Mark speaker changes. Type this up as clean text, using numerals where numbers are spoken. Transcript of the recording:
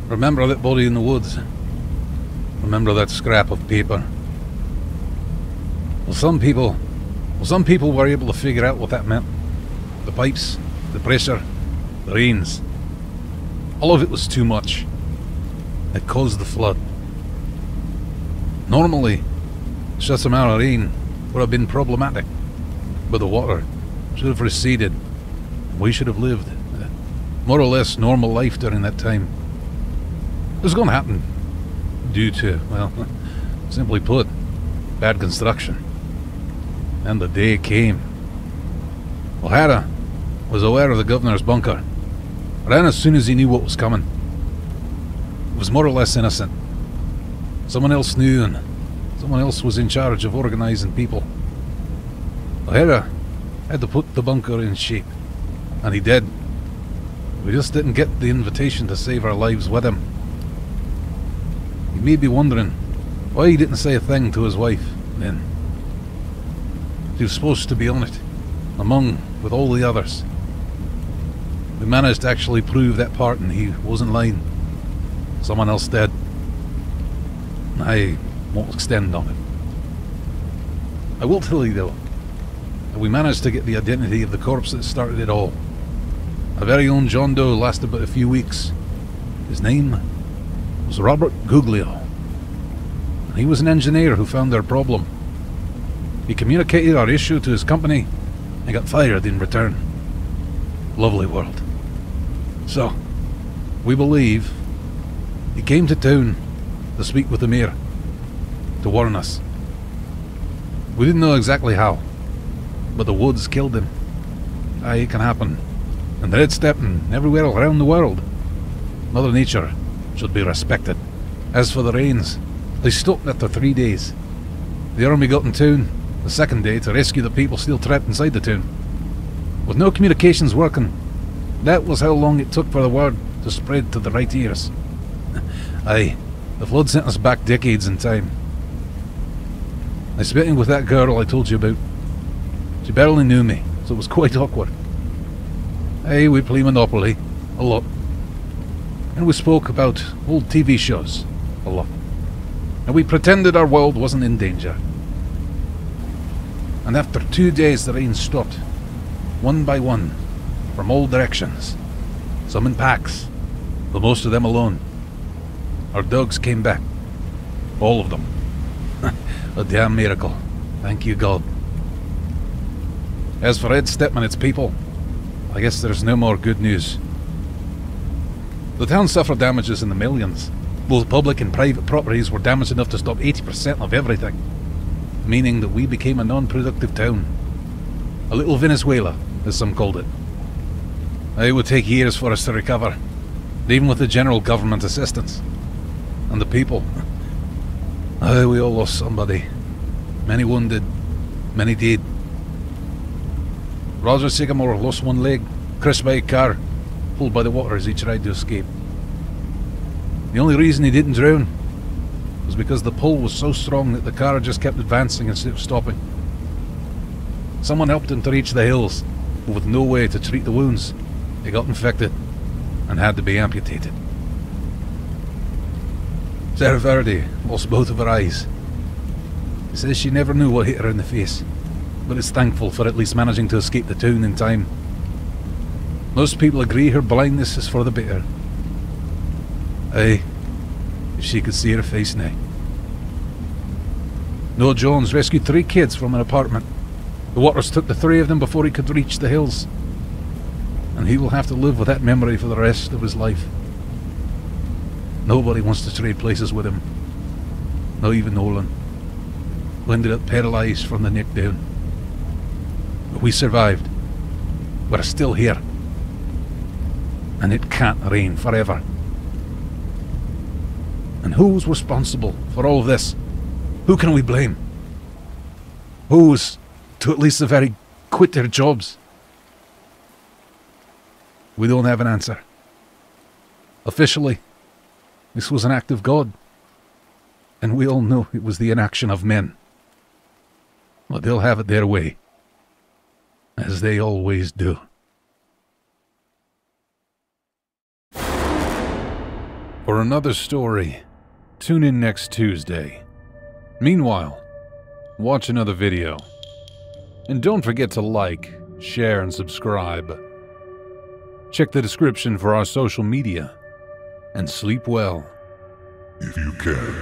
Speaker 1: Remember that body in the woods? Remember that scrap of paper? Well, some people were able to figure out what that meant. The pipes, the pressure, the rains. All of it was too much. It caused the flood. Normally, such amount of rain would have been problematic, but the water should have receded. We should have lived a more or less normal life during that time. It was going to happen due to, well, simply put, bad construction. And the day came. O'Hara was aware of the governor's bunker. Ran as soon as he knew what was coming. It was more or less innocent. Someone else knew, and someone else was in charge of organising people. O'Hara had to put the bunker in shape, and he did. We just didn't get the invitation to save our lives with him. You may be wondering why he didn't say a thing to his wife then. He was supposed to be on it, with all the others. We managed to actually prove that part, and he wasn't lying. Someone else did. I won't extend on it. I will tell you though, that we managed to get the identity of the corpse that started it all. Our very own John Doe lasted but a few weeks. His name was Robert Guglio. He was an engineer who found our problem. He communicated our issue to his company and got fired in return. Lovely world. So, we believe he came to town to speak with the mayor, to warn us. We didn't know exactly how, but the woods killed him. Aye, it can happen. And red stepping everywhere around the world. Mother Nature should be respected. As for the rains, they stopped after 3 days. The army got in town the second day to rescue the people still trapped inside the town. With no communications working, that was how long it took for the word to spread to the right ears. Aye, the flood sent us back decades in time. I spent in with that girl I told you about. She barely knew me, so it was quite awkward. Aye, we play Monopoly, a lot. And we spoke about old TV shows, a lot. And we pretended our world wasn't in danger. And after 2 days the rain stopped, one by one, from all directions. Some in packs, but most of them alone. Our dogs came back. All of them. A damn miracle. Thank you, God. As for Ed Step and its people, I guess there's no more good news. The town suffered damages in the millions. Both public and private properties were damaged enough to stop 80% of everything, meaning that we became a non-productive town. A little Venezuela, as some called it. It would take years for us to recover, even with the general government assistance. And the people. We all lost somebody. Many wounded, many dead. Roger Sycamore lost one leg, crushed by a car, pulled by the water as he tried to escape. The only reason he didn't drown was because the pull was so strong that the car just kept advancing instead of stopping. Someone helped him to reach the hills, but with no way to treat the wounds, he got infected and had to be amputated. Sarah Verde lost both of her eyes. She says she never knew what hit her in the face, but is thankful for at least managing to escape the town in time. Most people agree her blindness is for the better. Aye, if she could see her face now. Noah Jones rescued 3 kids from an apartment. The waters took the 3 of them before he could reach the hills. And he will have to live with that memory for the rest of his life. Nobody wants to trade places with him. Not even Nolan, who ended up paralysed from the neck down. But we survived. We're still here. And it can't rain forever. And who's responsible for all of this? Who can we blame? Who's, to at least the very, quit their jobs? We don't have an answer. Officially, this was an act of God. And we all know it was the inaction of men. But they'll have it their way. As they always do. For another story, tune in next Tuesday. Meanwhile, watch another video. And don't forget to like, share, and subscribe. Check the description for our social media. And sleep well.
Speaker 2: If you can.